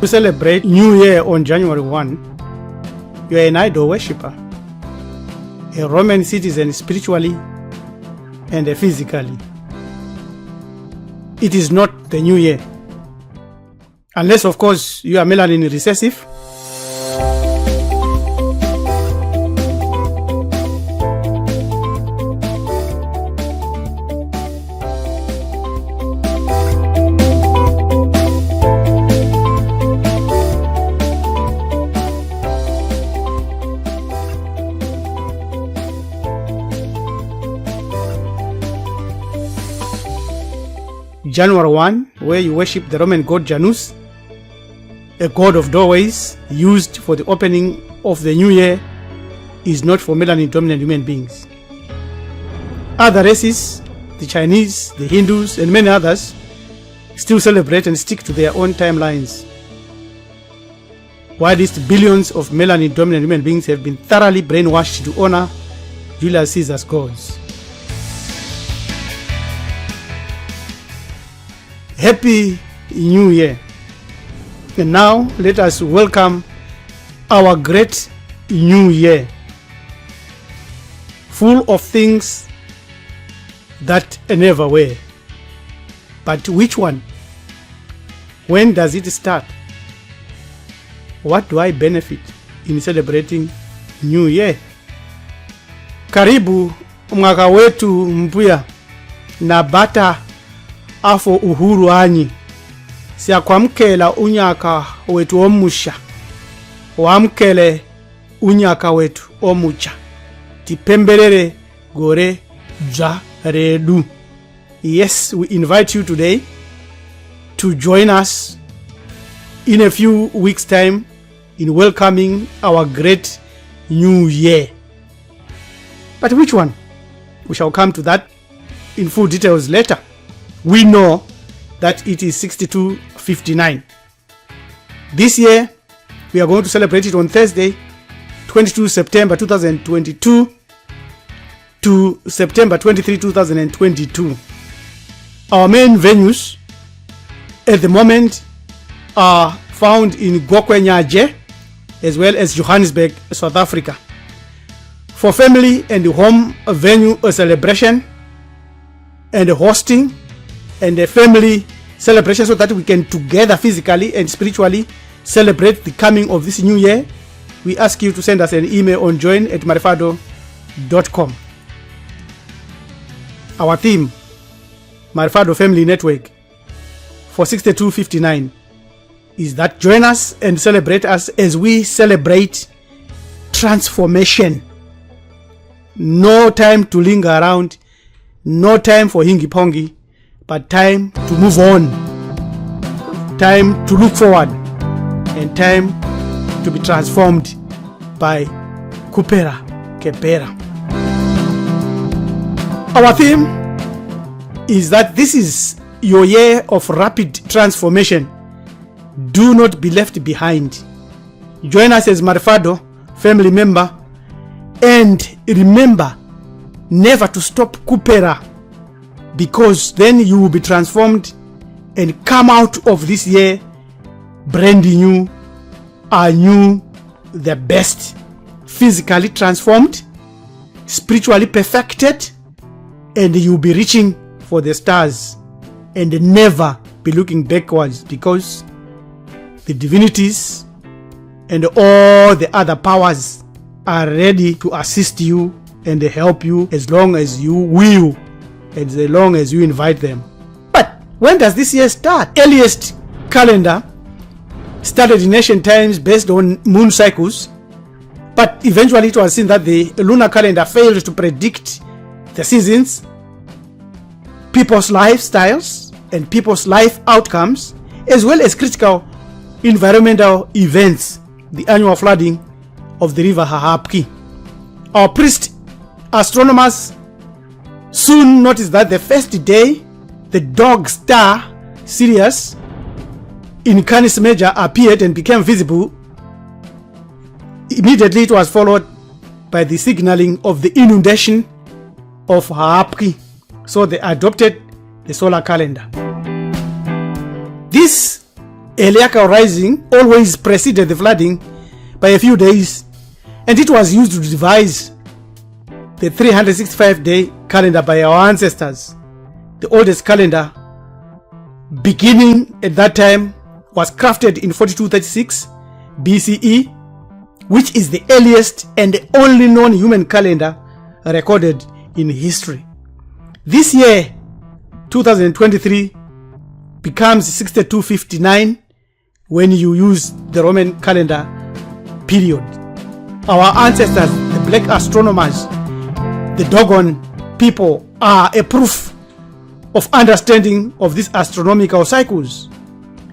To celebrate New Year on January 1, you are an idol worshipper, a Roman citizen spiritually and physically. It is not the New Year. Unless, of course, you are melanin recessive. January 1, where you worship the Roman god Janus, a god of doorways used for the opening of the new year, is not for melanin dominant human beings. Other races, the Chinese, the Hindus, and many others, still celebrate and stick to their own timelines. While these billions of melanin dominant human beings have been thoroughly brainwashed to honor Julius Caesars Gods. Happy New Year. And now let us welcome our great New Year, full of things that never were. But which one? When does it start? What do I benefit in celebrating New Year? Karibu mwaka wetu mpya na bata afo uhuru anyi. Siakwamkela unyaka wetu omusha. Wamkele unyaka wetu omucha. Tipembelele gore ja redu. Yes, we invite you today to join us in a few weeks' time in welcoming our great new year. But which one? We shall come to that in full details later. We know that it is 6259. This year, we are going to celebrate it on Thursday, 22 September 2022 to September 23, 2022. Our main venues at the moment are found in Gokwe and Nyaje, as well as Johannesburg, South Africa. For family and home venue celebration and hosting and a family celebration so that we can together physically and spiritually celebrate the coming of this new year, we ask you to send us an email on join@marifado.com. Our theme, Marifado Family Network, for 6259 is that join us and celebrate us as we celebrate transformation. No time to linger around, no time for hingy-pongy, but time to move on, time to look forward, and time to be transformed by Kupera Kepera. Our theme is that this is your year of rapid transformation. Do not be left behind. Join us as Marifado family member, and remember never to stop Kupera, because then you will be transformed and come out of this year brand new, anew, the best, physically transformed, spiritually perfected, and you'll be reaching for the stars and never be looking backwards, because the divinities and all the other powers are ready to assist you and help you as long as you will, and as long as you invite them. But when does this year start? Earliest calendar started in ancient times based on moon cycles, but eventually it was seen that the lunar calendar failed to predict the seasons, people's lifestyles, and people's life outcomes, as well as critical environmental events, the annual flooding of the river Hahapki. Our priest astronomers soon noticed that the first day the dog star Sirius in Canis Major appeared and became visible, immediately it was followed by the signaling of the inundation of Hahapki. So they adopted the solar calendar. This Heliacal rising always preceded the flooding by a few days, and it was used to devise the 365-day calendar by our ancestors. The oldest calendar, beginning at that time, was crafted in 4236 BCE, which is the earliest and the only known human calendar recorded in history. This year, 2023, becomes 6259 when you use the Roman calendar period. Our ancestors, the black astronomers, the Dogon people, are a proof of understanding of these astronomical cycles,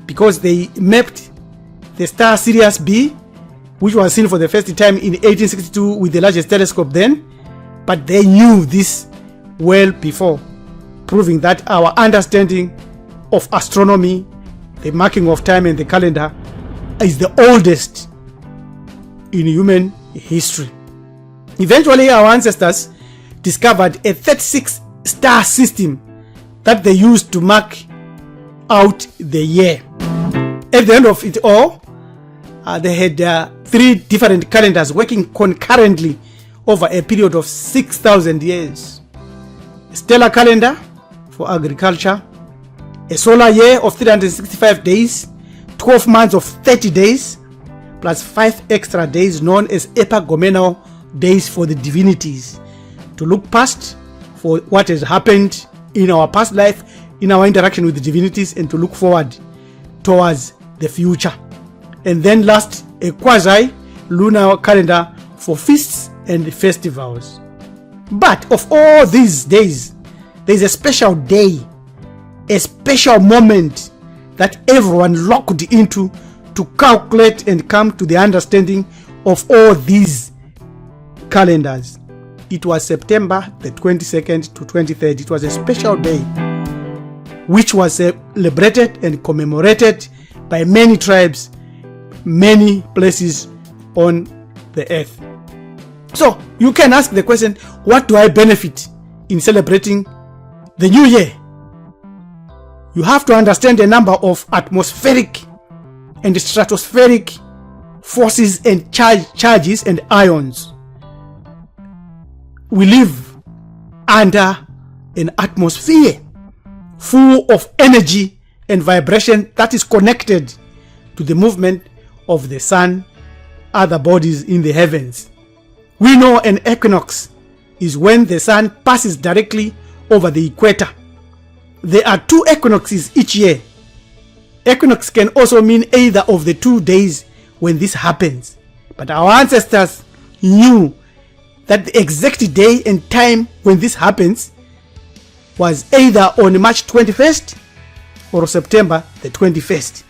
because they mapped the star Sirius B, which was seen for the first time in 1862 with the largest telescope then, but they knew this well before, proving that our understanding of astronomy, the marking of time and the calendar, is the oldest in human history. Eventually, our ancestors discovered a 36 star system that they used to mark out the year. At the end of it all, they had 3 different calendars working concurrently over a period of 6,000 years. A stellar calendar for agriculture, a solar year of 365 days, 12 months of 30 days, plus 5 extra days known as epagomenal days for the divinities, to look past for what has happened in our past life, in our interaction with the divinities, and to look forward towards the future. And then last, a quasi-lunar calendar for feasts and festivals. But of all these days, there is a special day, a special moment that everyone locked into to calculate and come to the understanding of all these calendars. It was September the 22nd to 23rd. It was a special day which was celebrated and commemorated by many tribes, many places on the earth. So you can ask the question, what do I benefit in celebrating the new year? You have to understand a number of atmospheric and stratospheric forces and charges and ions. We live under an atmosphere full of energy and vibration that is connected to the movement of the sun, other bodies in the heavens. We know an equinox is when the sun passes directly over the equator. There are 2 equinoxes each year. Equinox can also mean either of the 2 days when this happens. But our ancestors knew that the exact day and time when this happens was either on March 21st or September the 21st.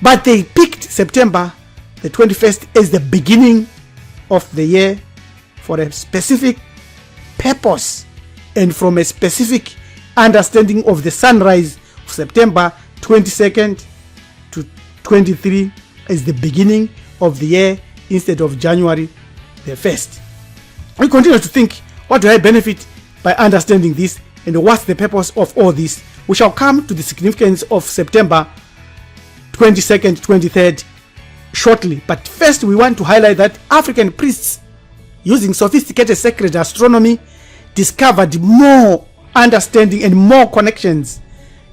But they picked September the 21st as the beginning of the year for a specific purpose and from a specific understanding of the sunrise of September 22nd to 23 as the beginning of the year instead of January the 1st. We continue to think, what do I benefit by understanding this, and what's the purpose of all this? We shall come to the significance of September 22nd, 23rd shortly. But first we want to highlight that African priests, using sophisticated sacred astronomy, discovered more understanding and more connections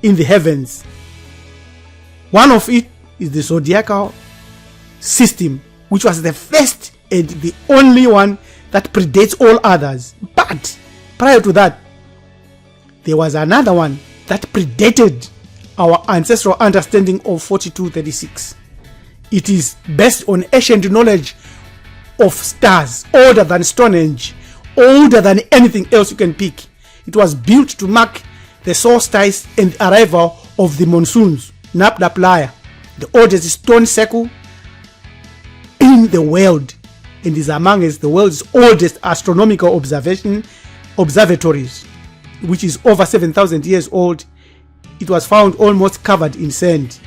in the heavens. One of it is the zodiacal system, which was the first and the only one that predates all others. But prior to that, there was another one that predated our ancestral understanding of 4236. It is based on ancient knowledge of stars, older than Stonehenge, older than anything else you can pick. It was built to mark the solstice and arrival of the monsoons. Nabda Playa, the oldest stone circle in the world, and is among the world's oldest astronomical observatories, which is over 7,000 years old. It was found almost covered in sand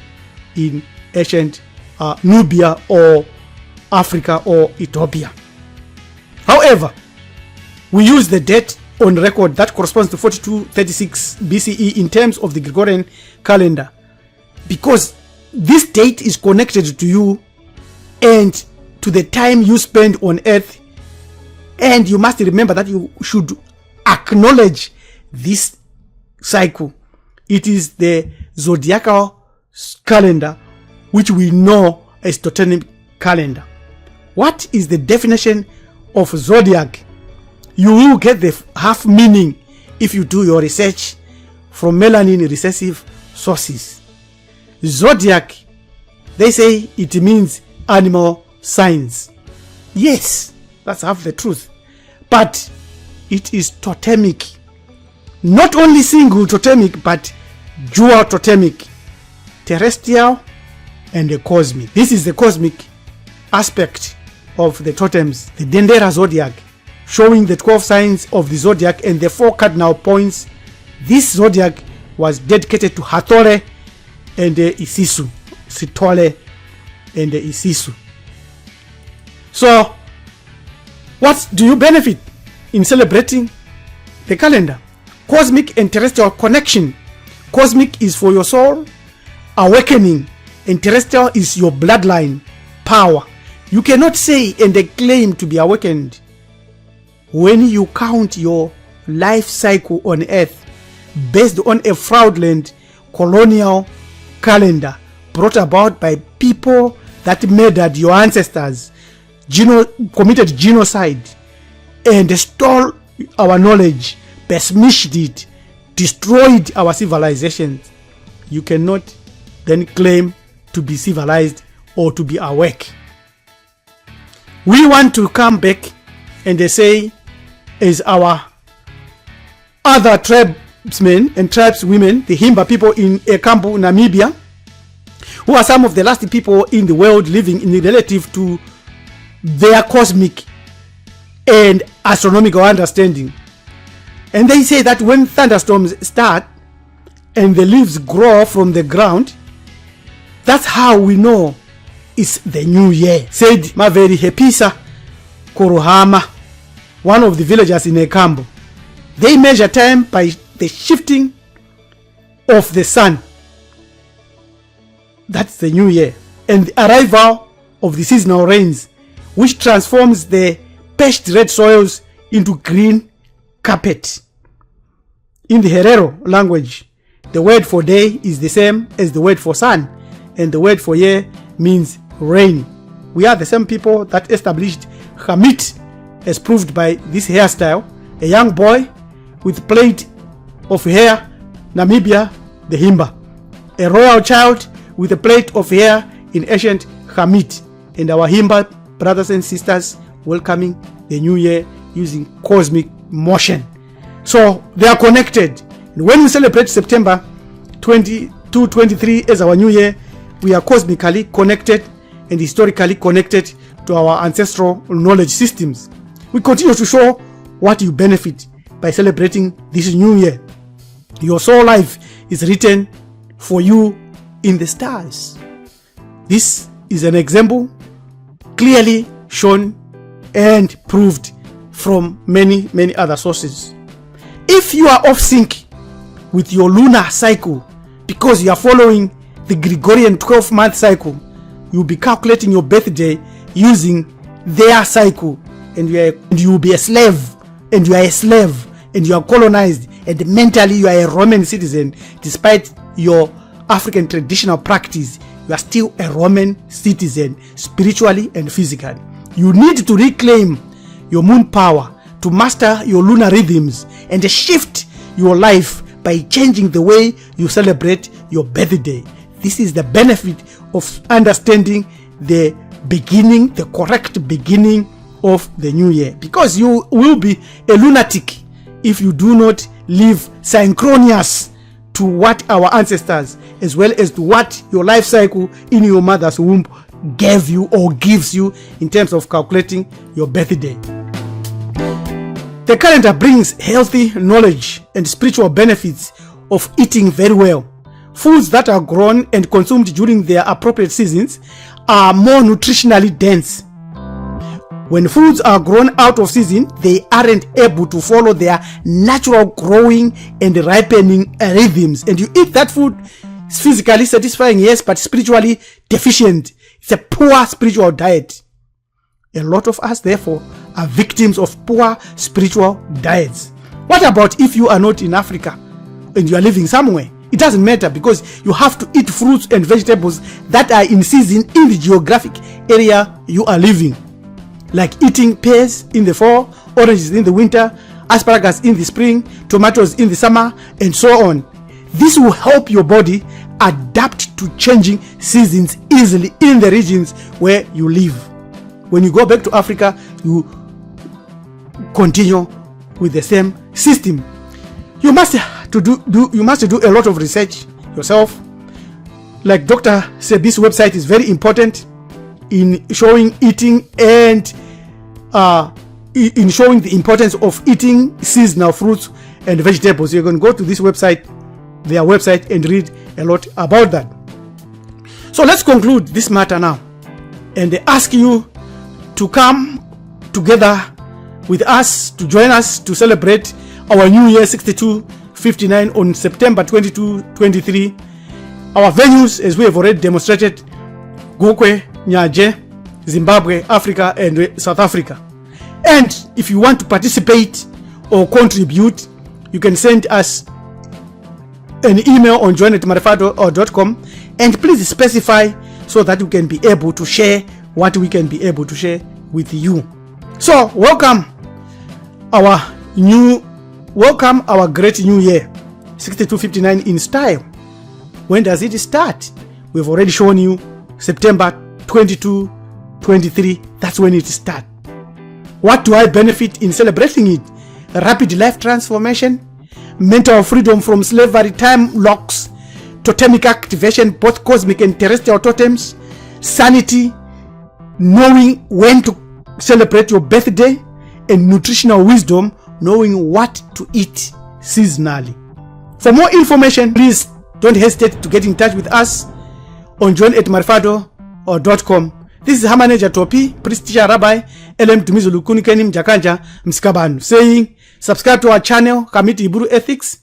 in ancient Nubia or Africa or Ethiopia. However, we use the date on record that corresponds to 4236 BCE in terms of the Gregorian calendar, because this date is connected to you and to the time you spend on earth, and you must remember that you should acknowledge this cycle. It is the zodiacal calendar, which we know as Totemic calendar. What is the definition of zodiac? You will get the half meaning if you do your research from melanin recessive sources. Zodiac, they say it means animal signs. Yes, that's half the truth. But it is totemic. Not only single totemic, but dual totemic. Terrestrial and the cosmic. This is the cosmic aspect of the totems. The Dendera zodiac, showing the 12 signs of the zodiac and the 4 cardinal points. This zodiac was dedicated to Hathore and Isisu. Sitole and Isisu. So, what do you benefit in celebrating the calendar? Cosmic and terrestrial connection. Cosmic is for your soul, awakening, and terrestrial is your bloodline, power. You cannot say and claim to be awakened when you count your life cycle on earth based on a fraudulent colonial calendar brought about by people that murdered your ancestors, committed genocide, and stole our knowledge, besmirched it, destroyed our civilizations. You cannot then claim to be civilized or to be awake. We want to come back and they say, as our other tribesmen and tribeswomen, the Himba people in Ekambu, Namibia, who are some of the last people in the world living in relative to their cosmic and astronomical understanding. And they say that when thunderstorms start and the leaves grow from the ground, that's how we know it's the new year. Said Maveri Hepisa Korohama, one of the villagers in Ekambu. They measure time by the shifting of the sun. That's the new year. And the arrival of the seasonal rains, which transforms the parched red soils into green carpet. In the Herero language, the word for day is the same as the word for sun, and the word for year means rain. We are the same people that established Hamit, as proved by this hairstyle. A young boy with plait of hair, Namibia, the Himba. A royal child with a plait of hair in ancient Hamit. And our Himba brothers and sisters welcoming the new year using cosmic motion. So they are connected. And when we celebrate September 22-23 as our new year, we are cosmically connected and historically connected to our ancestral knowledge systems. We continue to show what you benefit by celebrating this new year. Your soul life is written for you in the stars. This is an example clearly shown and proved from many other sources. If you are off sync with your lunar cycle because you are following the Gregorian 12-month cycle, you'll be calculating your birthday using their cycle, and you will be a slave, and you are a slave, and you are colonized, and mentally you are a Roman citizen. Despite your African traditional practice, you are still a Roman citizen, spiritually and physically. You need to reclaim your moon power to master your lunar rhythms and shift your life by changing the way you celebrate your birthday. This is the benefit of understanding the beginning, the correct beginning of the new year, because you will be a lunatic if you do not live synchronous to what our ancestors, as well as to what your life cycle in your mother's womb gave you or gives you in terms of calculating your birthday. The calendar brings healthy knowledge and spiritual benefits of eating very well. Foods that are grown and consumed during their appropriate seasons are more nutritionally dense. When foods are grown out of season, they aren't able to follow their natural growing and ripening rhythms. And you eat that food It's physically satisfying, yes, but spiritually deficient. It's a poor spiritual diet. A lot of us, therefore, are victims of poor spiritual diets. What about if you are not in Africa and you are living somewhere? It doesn't matter, because you have to eat fruits and vegetables that are in season in the geographic area you are living. Like eating pears in the fall, oranges in the winter, asparagus in the spring, tomatoes in the summer, and so on. This will help your body adapt to changing seasons easily in the regions where you live. When you go back to Africa, you continue with the same system. You must do a lot of research yourself. Like Dr. Sebi's website is very important in showing eating and in showing the importance of eating seasonal fruits and vegetables. You can go to this website, their website, and read a lot about that. So let's conclude this matter now, and ask you to come together with us, to join us to celebrate our New Year 6259 on September 22, 23. Our venues, as we have already demonstrated: Gokwe, Nyaje, Zimbabwe, Africa, and South Africa. And if you want to participate or contribute, you can send us an email on join@marifado.com, and please specify so that we can be able to share what we can be able to share with you. So welcome our great new year 6259 in style. When does it start? We've already shown you September 22, 23. That's when it starts. What do I benefit in celebrating it? Rapid life transformation, mental freedom from slavery, time locks, totemic activation, both cosmic and terrestrial totems, sanity, knowing when to celebrate your birthday, and nutritional wisdom, knowing what to eat seasonally. For more information, please don't hesitate to get in touch with us on join@marifado.com. This is Hamaneja Topi, Priest Teacher Rabbi LM Tumizulu Kunikenim Jakanja Mskabanu, saying subscribe to our channel, Kamiti Iburu Ethics,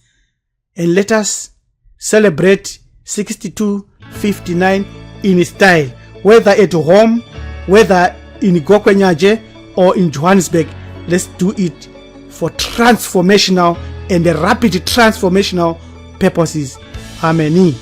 and let us celebrate 6259 in style, whether at home, whether in Gokwe and Johannesburg or in Johannesburg. Let's do it for transformational and rapid transformational purposes. Amen.